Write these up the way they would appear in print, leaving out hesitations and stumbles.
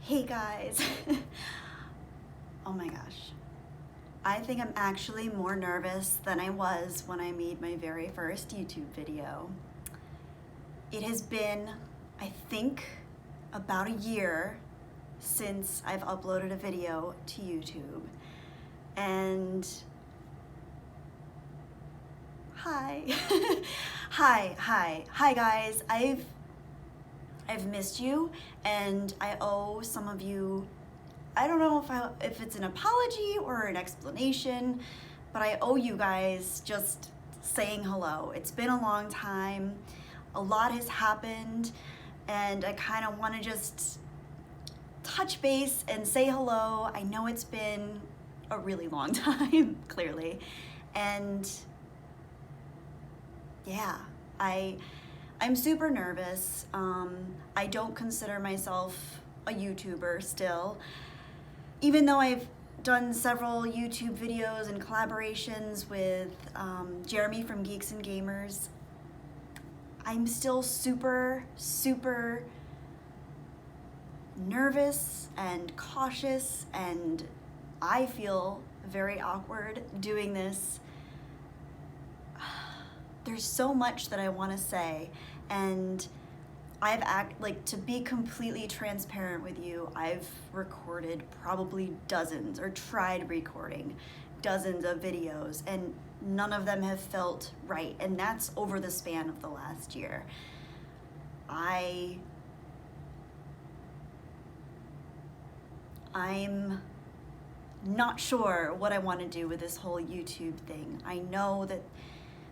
Hey guys. Oh my gosh. I think I'm actually more nervous than I was when I made my very first YouTube video. It has been, I think, about a year since I've uploaded a video to YouTube. And hi. Hi guys. I've missed you, and I owe some of you, I don't know if it's an apology or an explanation, but I owe you guys just saying hello. It's been a long time, a lot has happened, and I kind of want to just touch base and say hello. I know it's been a really long time, clearly, and yeah, I'm super nervous. I don't consider myself a YouTuber still. Even though I've done several YouTube videos and collaborations with Jeremy from Geeks and Gamers, I'm still super nervous and cautious, and I feel very awkward doing this. There's so much that I want to say, and to be completely transparent with you, I've recorded probably dozens, or tried recording dozens of videos, and none of them have felt right, and that's over the span of the last year. I'm not sure what I want to do with this whole YouTube thing. I know that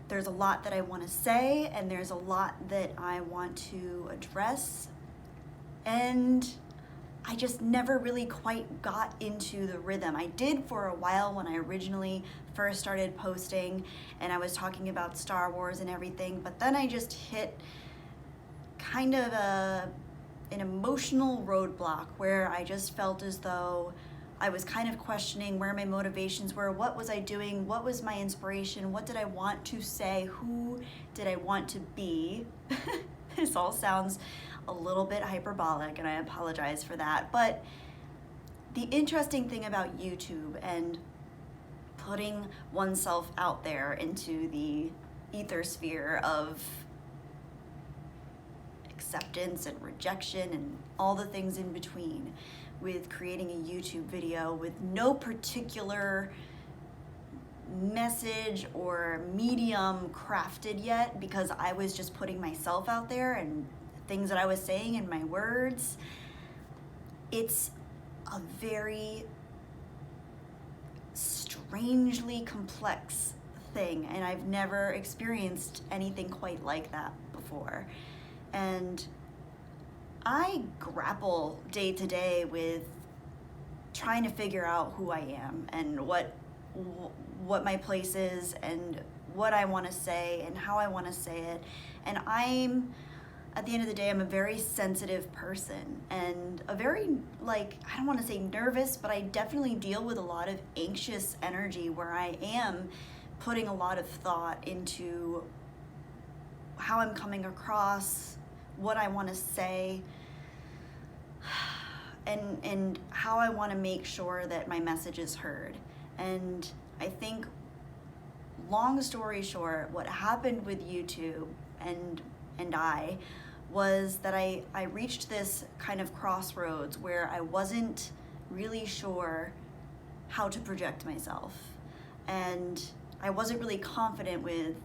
there's a lot that I want to say, and there's a lot that I want to address, and I just never really quite got into the rhythm. I did for a while when I originally first started posting, and I was talking about Star Wars and everything, but then I just hit kind of an emotional roadblock where I just felt as though I was kind of questioning where my motivations were, what was I doing, what was my inspiration, what did I want to say, who did I want to be? This all sounds a little bit hyperbolic, and I apologize for that, but the interesting thing about YouTube and putting oneself out there into the ether sphere of acceptance and rejection and all the things in between, with creating a YouTube video with no particular message or medium crafted yet, because I was just putting myself out there and things that I was saying in my words. It's a very strangely complex thing, and I've never experienced anything quite like that before. And I grapple day to day with trying to figure out who I am and what my place is and what I want to say and how I want to say it. And at the end of the day, I'm a very sensitive person, and a very, I don't want to say nervous, but I definitely deal with a lot of anxious energy where I am putting a lot of thought into how I'm coming across, what I want to say, and how I want to make sure that my message is heard. And I think, long story short, what happened with YouTube and I was that I reached this kind of crossroads where I wasn't really sure how to project myself, and I wasn't really confident with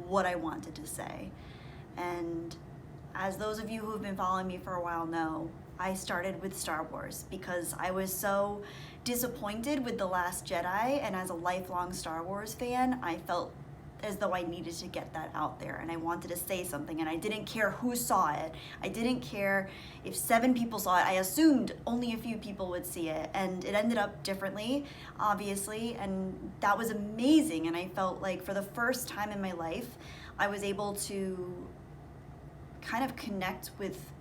what I wanted to say. And as those of you who have been following me for a while know, I started with Star Wars because I was so disappointed with The Last Jedi, and as a lifelong Star Wars fan, I felt as though I needed to get that out there, and I wanted to say something, and I didn't care who saw it. I didn't care if 7 people saw it. I assumed only a few people would see it, and it ended up differently, obviously, and that was amazing. And I felt like for the first time in my life, I was able to kind of connect with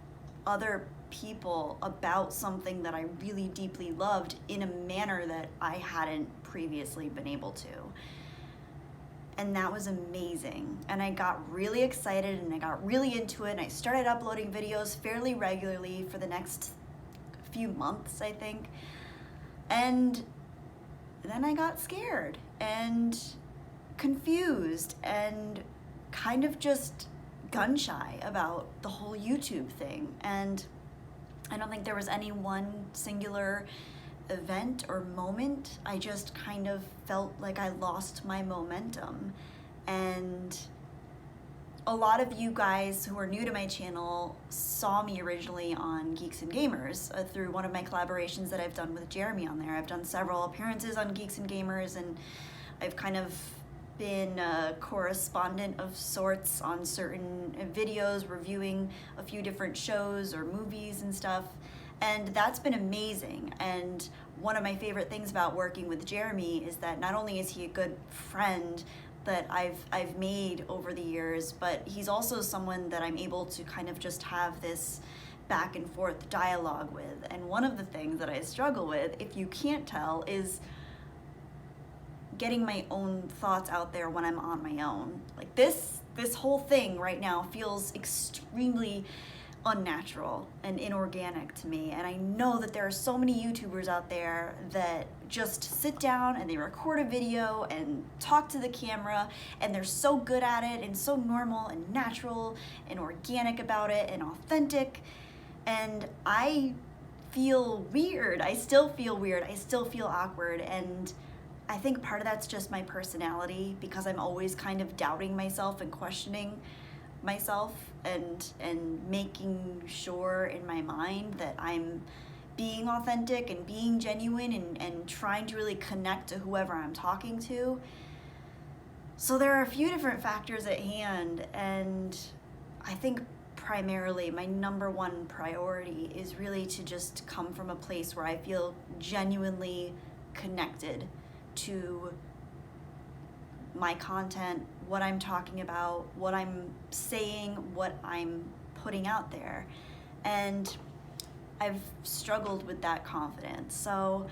other people about something that I really deeply loved in a manner that I hadn't previously been able to. And that was amazing. And I got really excited, and I got really into it, and I started uploading videos fairly regularly for the next few months, I think. And then I got scared and confused and kind of just gun shy about the whole YouTube thing. And I don't think there was any one singular event or moment. I just kind of felt like I lost my momentum. And a lot of you guys who are new to my channel saw me originally on Geeks and Gamers through one of my collaborations that I've done with Jeremy on there. I've done several appearances on Geeks and Gamers, and I've kind of been a correspondent of sorts on certain videos, reviewing a few different shows or movies and stuff. And that's been amazing. And one of my favorite things about working with Jeremy is that not only is he a good friend that I've made over the years, but he's also someone that I'm able to kind of just have this back and forth dialogue with. And one of the things that I struggle with, if you can't tell, is getting my own thoughts out there when I'm on my own. Like this whole thing right now feels extremely unnatural and inorganic to me. And I know that there are so many YouTubers out there that just sit down and they record a video and talk to the camera, and they're so good at it and so normal and natural and organic about it and authentic. And I feel weird. I still feel weird. I still feel awkward. And I think part of that's just my personality, because I'm always kind of doubting myself and questioning myself and making sure in my mind that I'm being authentic and being genuine and trying to really connect to whoever I'm talking to. So there are a few different factors at hand, and I think primarily my number one priority is really to just come from a place where I feel genuinely connected to my content, what I'm talking about, what I'm saying, what I'm putting out there. And I've struggled with that confidence. So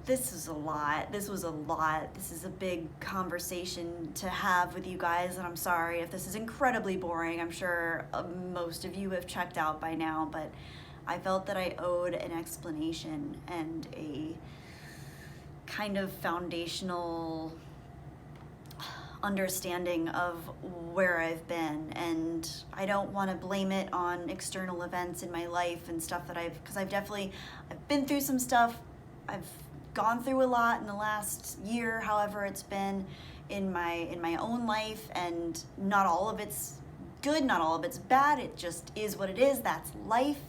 this is a lot. This was a lot. This is a big conversation to have with you guys, and I'm sorry if this is incredibly boring. I'm sure most of you have checked out by now, but I felt that I owed an explanation and a kind of foundational understanding of where I've been. And I don't want to blame it on external events in my life and stuff that because I've been through some stuff. I've gone through a lot in the last year, however it's been in my own life, and not all of it's good, not all of it's bad. It just is what it is. That's life.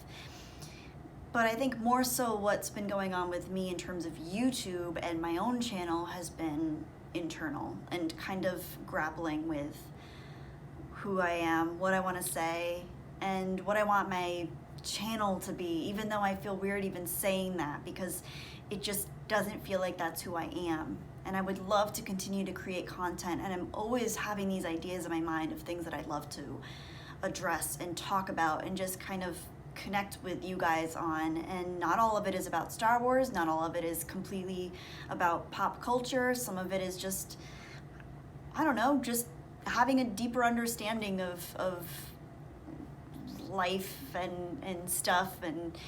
But I think more so what's been going on with me in terms of YouTube and my own channel has been internal, and kind of grappling with who I am, what I want to say, and what I want my channel to be, even though I feel weird even saying that, because it just doesn't feel like that's who I am. And I would love to continue to create content, and I'm always having these ideas in my mind of things that I'd love to address and talk about and just kind of connect with you guys on. And not all of it is about Star Wars, not all of it is completely about pop culture. Some of it is just, I don't know, just having a deeper understanding of life and stuff. And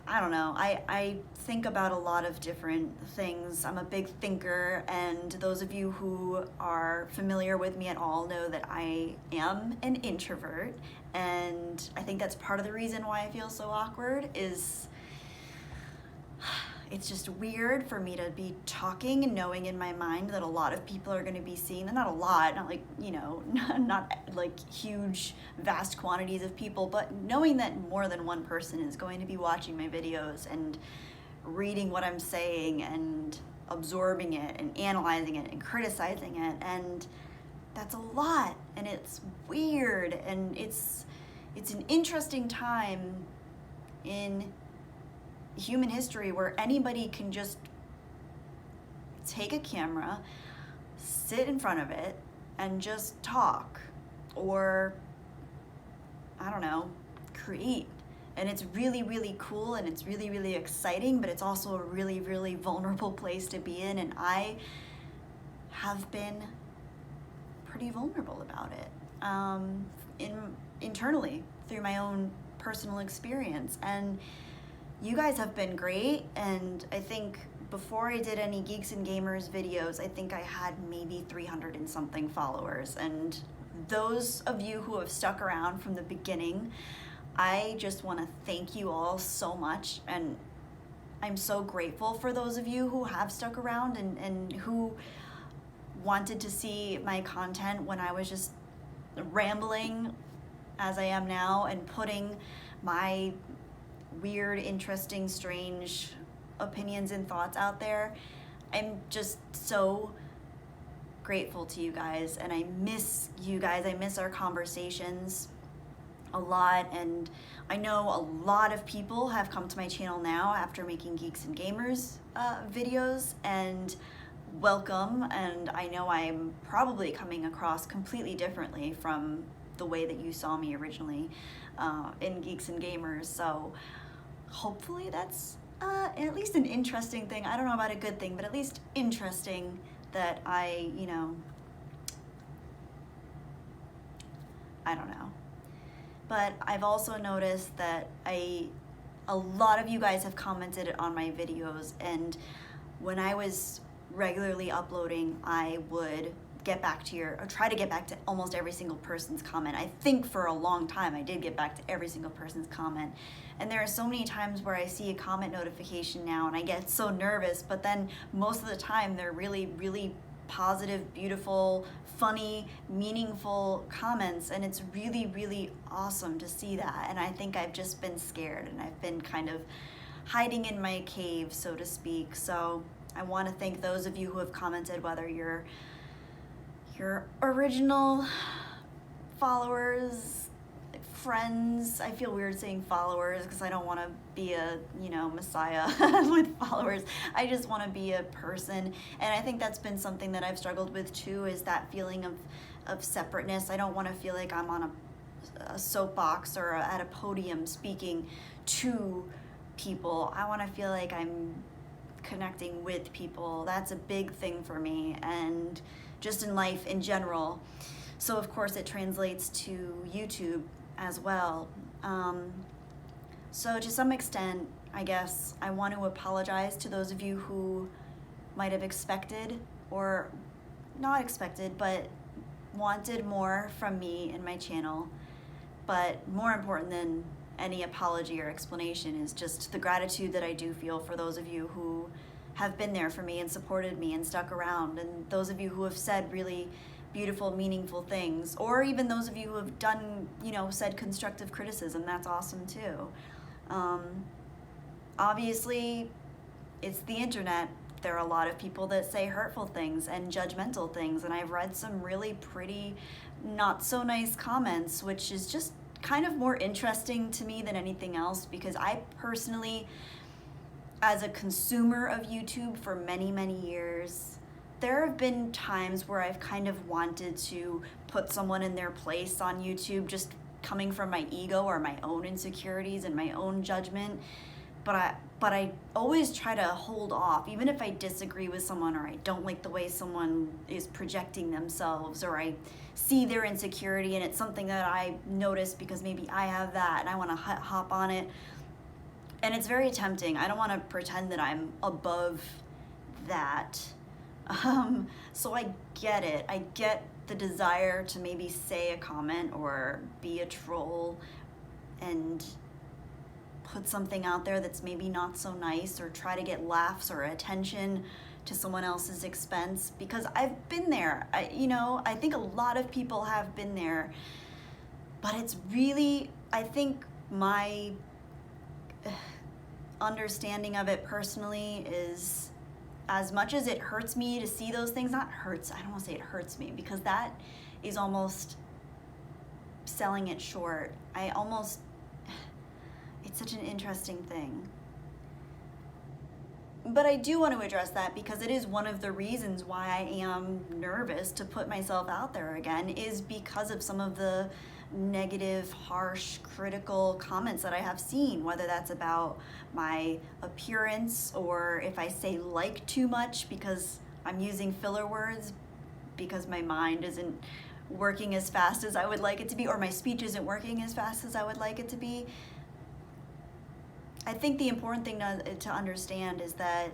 I don't know, I think about a lot of different things. I'm a big thinker, and those of you who are familiar with me at all know that I am an introvert. And I think that's part of the reason why I feel so awkward is it's just weird for me to be talking and knowing in my mind that a lot of people are going to be seeing, and not a lot, not like, you know, not like huge, vast quantities of people, but knowing that more than one person is going to be watching my videos and reading what I'm saying and absorbing it and analyzing it and criticizing it. And that's a lot, and it's weird, and it's an interesting time in human history where anybody can just take a camera, sit in front of it, and just talk, or I don't know, create. And it's really, really cool, and it's really, really exciting, but it's also a really, really vulnerable place to be in. And I have been pretty vulnerable about it internally through my own personal experience. And you guys have been great, and I think before I did any Geeks and Gamers videos, I think I had maybe 300 and something followers, and those of you who have stuck around from the beginning, I just want to thank you all so much, and I'm so grateful for those of you who have stuck around and who wanted to see my content when I was just rambling as I am now and putting my weird, interesting, strange opinions and thoughts out there. I'm just so grateful to you guys, and I miss you guys. I miss our conversations a lot, and I know a lot of people have come to my channel now after making Geeks and Gamers videos, and welcome. And I know I'm probably coming across completely differently from the way that you saw me originally in Geeks and Gamers, so hopefully that's at least an interesting thing. I don't know about a good thing, but at least interesting that I don't know. But I've also noticed that a lot of you guys have commented on my videos, and when I was regularly uploading, I would get back to or try to get back to almost every single person's comment. I think for a long time I did get back to every single person's comment. And there are so many times where I see a comment notification now and I get so nervous, but then most of the time they're really, really positive, beautiful, funny, meaningful comments, and it's really, really awesome to see that. And I think I've just been scared, and I've been kind of hiding in my cave, so to speak. So I want to thank those of you who have commented, whether you're your original followers, friends. I feel weird saying followers because I don't want to be a, messiah with followers. I just want to be a person. And I think that's been something that I've struggled with too, is that feeling of separateness. I don't want to feel like I'm on a soapbox or at a podium speaking to people. I want to feel like I'm connecting with people. That's a big thing for me, and just in life in general. So of course it translates to YouTube as well. So to some extent, I guess I want to apologize to those of you who might have expected, or not expected, but wanted more from me and my channel. But more important than any apology or explanation is just the gratitude that I do feel for those of you who have been there for me and supported me and stuck around, and those of you who have said really beautiful, meaningful things, or even those of you who have done, said constructive criticism. That's awesome too. Obviously, it's the internet. There are a lot of people that say hurtful things and judgmental things, and I've read some really pretty not so nice comments, which is just kind of more interesting to me than anything else, because I personally, as a consumer of YouTube for many, many years, there have been times where I've kind of wanted to put someone in their place on YouTube, just coming from my ego or my own insecurities and my own judgment. But I always try to hold off, even if I disagree with someone, or I don't like the way someone is projecting themselves, or I see their insecurity and it's something that I notice because maybe I have that and I want to hop on it. And it's very tempting. I don't want to pretend that I'm above that. So I get it. I get the desire to maybe say a comment or be a troll and put something out there that's maybe not so nice, or try to get laughs or attention to someone else's expense, because I've been there. I think a lot of people have been there, but it's really, I think my understanding of it personally is, as much as it hurts me to see those things, not hurts, I don't want to say it hurts me, because that is almost selling it short. It's such an interesting thing. But I do want to address that, because it is one of the reasons why I am nervous to put myself out there again, is because of some of the negative, harsh, critical comments that I have seen, whether that's about my appearance, or if I say like too much because I'm using filler words because my mind isn't working as fast as I would like it to be, or my speech isn't working as fast as I would like it to be. I think the important thing to understand is that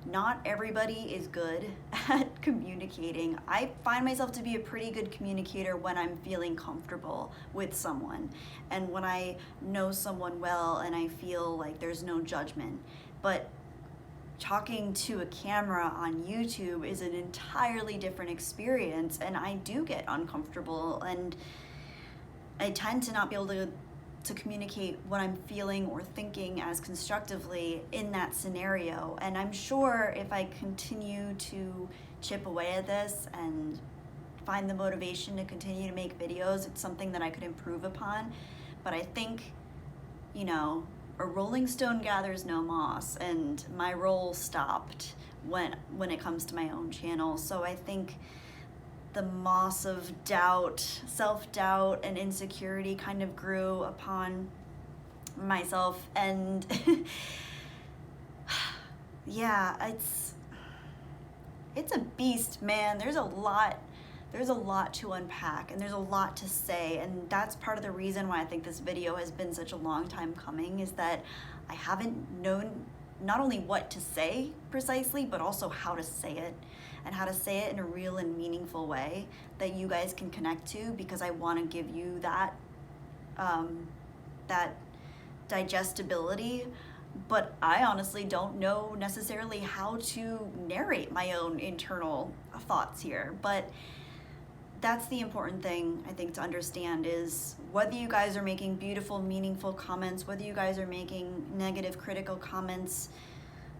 not everybody is good at communicating. I find myself to be a pretty good communicator when I'm feeling comfortable with someone and when I know someone well and I feel like there's no judgment. But talking to a camera on YouTube is an entirely different experience, and I do get uncomfortable, and I tend to not be able to communicate what I'm feeling or thinking as constructively in that scenario. And I'm sure if I continue to chip away at this and find the motivation to continue to make videos, it's something that I could improve upon. But I think, you know, a rolling stone gathers no moss, and my role stopped when it comes to my own channel. So I think the moss of doubt, self-doubt, and insecurity kind of grew upon myself, and yeah, it's a beast, man. There's a lot to unpack, and there's a lot to say, and that's part of the reason why I think this video has been such a long time coming, is that I haven't known not only what to say precisely, but also how to say it, and how to say it in a real and meaningful way that you guys can connect to, because I want to give you that that digestibility. But I honestly don't know necessarily how to narrate my own internal thoughts here. But that's the important thing, I think, to understand, is whether you guys are making beautiful, meaningful comments, whether you guys are making negative, critical comments,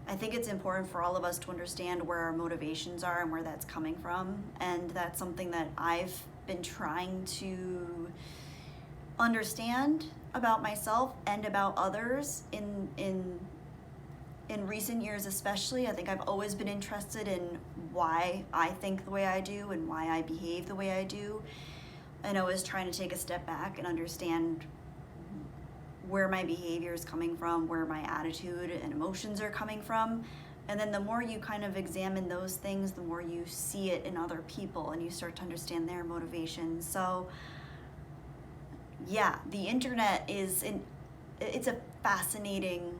I think it's important for all of us to understand where our motivations are and where that's coming from. And that's something that I've been trying to understand about myself and about others in recent years especially. I think I've always been interested in why I think the way I do and why I behave the way I do, and always trying to take a step back and understand where my behavior is coming from, where my attitude and emotions are coming from. And then the more you kind of examine those things, the more you see it in other people and you start to understand their motivations. So yeah, the internet it's a fascinating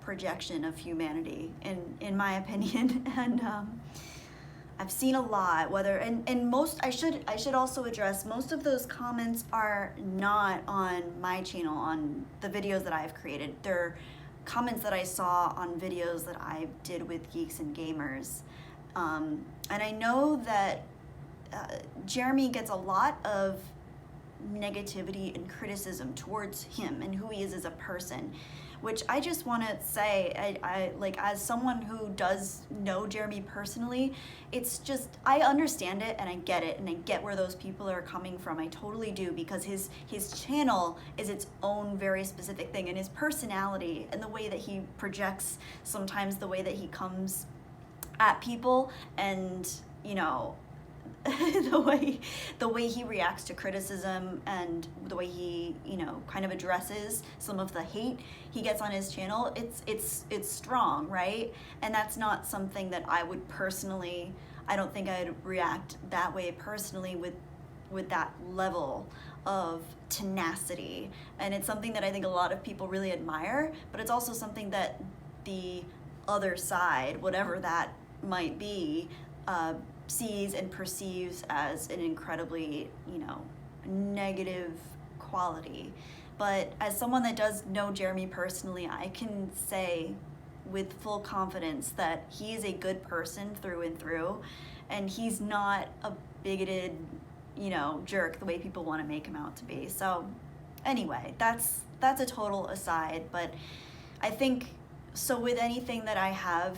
projection of humanity, in my opinion. And I've seen a lot, and most, I should also address, most of those comments are not on my channel, on the videos that I've created. They're comments that I saw on videos that I did with Geeks and Gamers. And I know that Jeremy gets a lot of negativity and criticism towards him and who he is as a person, which I just want to say, I like, as someone who does know Jeremy personally, it's just, I understand it and I get it, and I get where those people are coming from. I totally do, because his channel is its own very specific thing, and his personality and the way that he projects, sometimes the way that he comes at people, and, you know, the way he reacts to criticism, and the way he, you know, kind of addresses some of the hate he gets on his channel, it's strong, right? And that's not something that I would personally, I don't think I'd react that way personally with that level of tenacity. And it's something that I think a lot of people really admire, but it's also something that the other side, whatever that might be, sees and perceives as an incredibly, you know, negative quality. But as someone that does know Jeremy personally, I can say with full confidence that he is a good person through and through, and he's not a bigoted, you know, jerk the way people want to make him out to be. So anyway, that's a total aside. But I think, so with anything that I have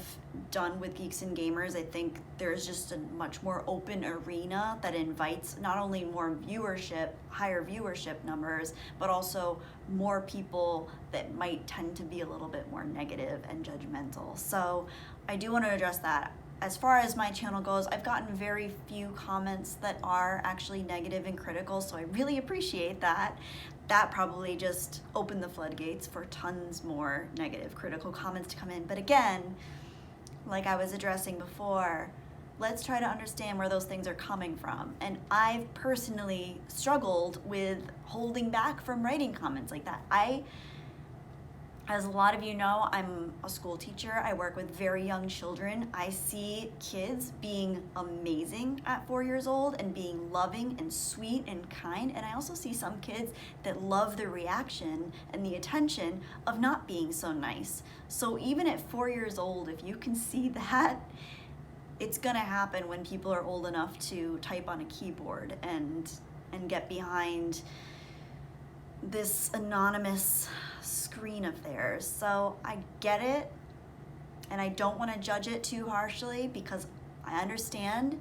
done with Geeks and Gamers, I think there's just a much more open arena that invites not only more viewership, higher viewership numbers, but also more people that might tend to be a little bit more negative and judgmental. So I do want to address that. As far as my channel goes, I've gotten very few comments that are actually negative and critical, so I really appreciate that. That probably just opened the floodgates for tons more negative, critical comments to come in. But again, like I was addressing before, let's try to understand where those things are coming from. And I've personally struggled with holding back from writing comments like that. As a lot of you know, I'm a school teacher. I work with very young children. I see kids being amazing at 4 years old and being loving and sweet and kind. And I also see some kids that love the reaction and the attention of not being so nice. So even at 4 years old, if you can see that, it's gonna happen when people are old enough to type on a keyboard and get behind this anonymous screen of theirs. So I get it, and I don't want to judge it too harshly because I understand.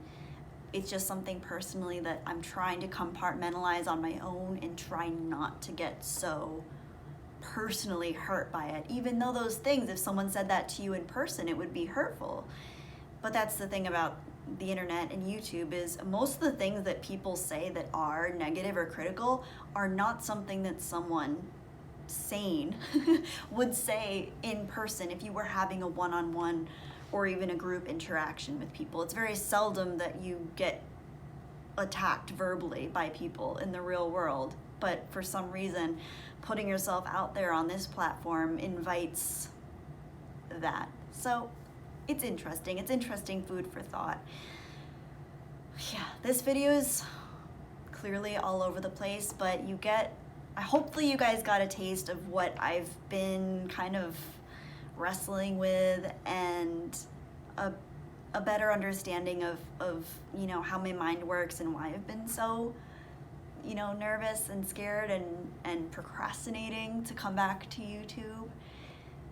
It's just something personally that I'm trying to compartmentalize on my own and try not to get so personally hurt by it. Even though those things, if someone said that to you in person, it would be hurtful. But that's the thing about the internet and YouTube, is most of the things that people say that are negative or critical are not something that someone sane would say in person if you were having a one-on-one or even a group interaction with people. It's very seldom that you get attacked verbally by people in the real world, but for some reason putting yourself out there on this platform invites that. So it's interesting food for thought. Yeah, this video is clearly all over the place, but hopefully you guys got a taste of what I've been kind of wrestling with, and a better understanding of you know, how my mind works and why I've been so, you know, nervous and scared and procrastinating to come back to YouTube.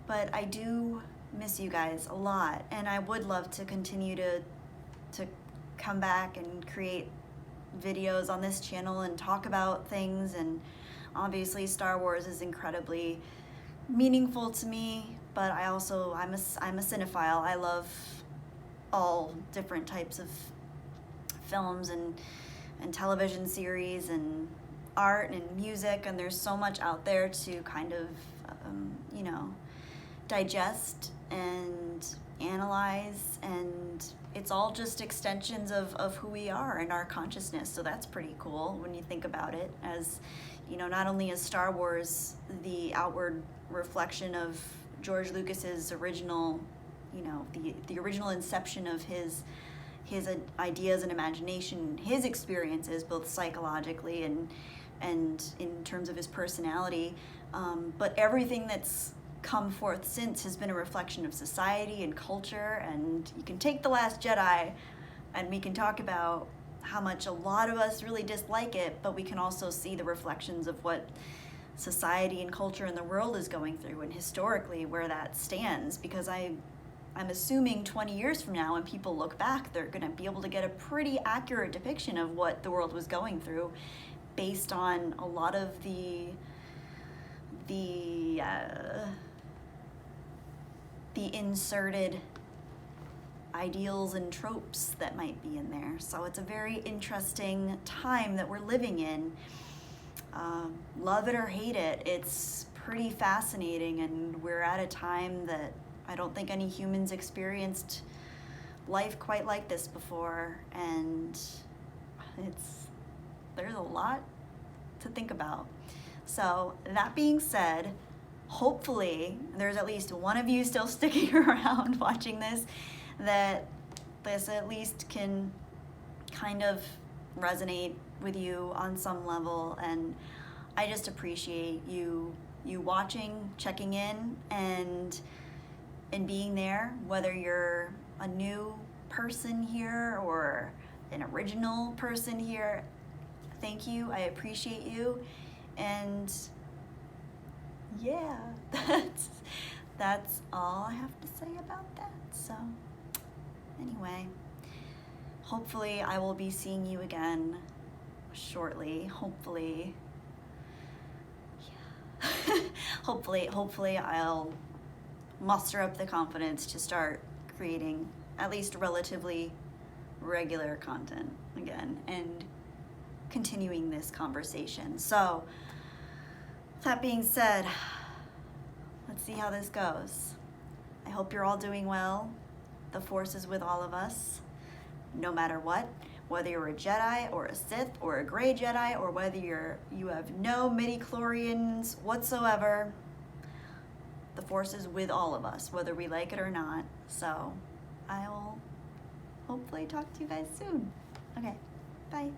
But I do miss you guys a lot, and I would love to continue to come back and create videos on this channel and talk about things. And obviously Star Wars is incredibly meaningful to me, but I'm a cinephile. I love all different types of films and television series and art and music, and there's so much out there to kind of you know, digest and analyze, and it's all just extensions of who we are and our consciousness. So that's pretty cool when you think about it. As you know, not only is Star Wars the outward reflection of George Lucas's original, you know, the original inception of his ideas and imagination, his experiences, both psychologically and in terms of his personality, but everything that's come forth since has been a reflection of society and culture. And you can take The Last Jedi and we can talk about how much a lot of us really dislike it, but we can also see the reflections of what society and culture in the world is going through, and historically where that stands. Because I'm assuming 20 years from now, when people look back, they're going to be able to get a pretty accurate depiction of what the world was going through, based on a lot of the inserted ideals and tropes that might be in there. So it's a very interesting time that we're living in. Love it or hate it, it's pretty fascinating, and we're at a time that I don't think any humans experienced life quite like this before, and there's a lot to think about. So that being said, hopefully there's at least one of you still sticking around watching this, that this at least can kind of resonate with you on some level. And I just appreciate you watching, checking in, and being there, whether you're a new person here or an original person here. Thank you, I appreciate you. And yeah, that's all I have to say about that. So anyway, hopefully I will be seeing you again shortly. Hopefully, yeah. hopefully I'll muster up the confidence to start creating at least relatively regular content again and continuing this conversation. So that being said, let's see how this goes. I hope you're all doing well. The Force is with all of us, no matter what. Whether you're a Jedi or a Sith or a gray Jedi, or whether you have no midi-chlorians whatsoever, the Force is with all of us, whether we like it or not. So I will hopefully talk to you guys soon. Okay, bye.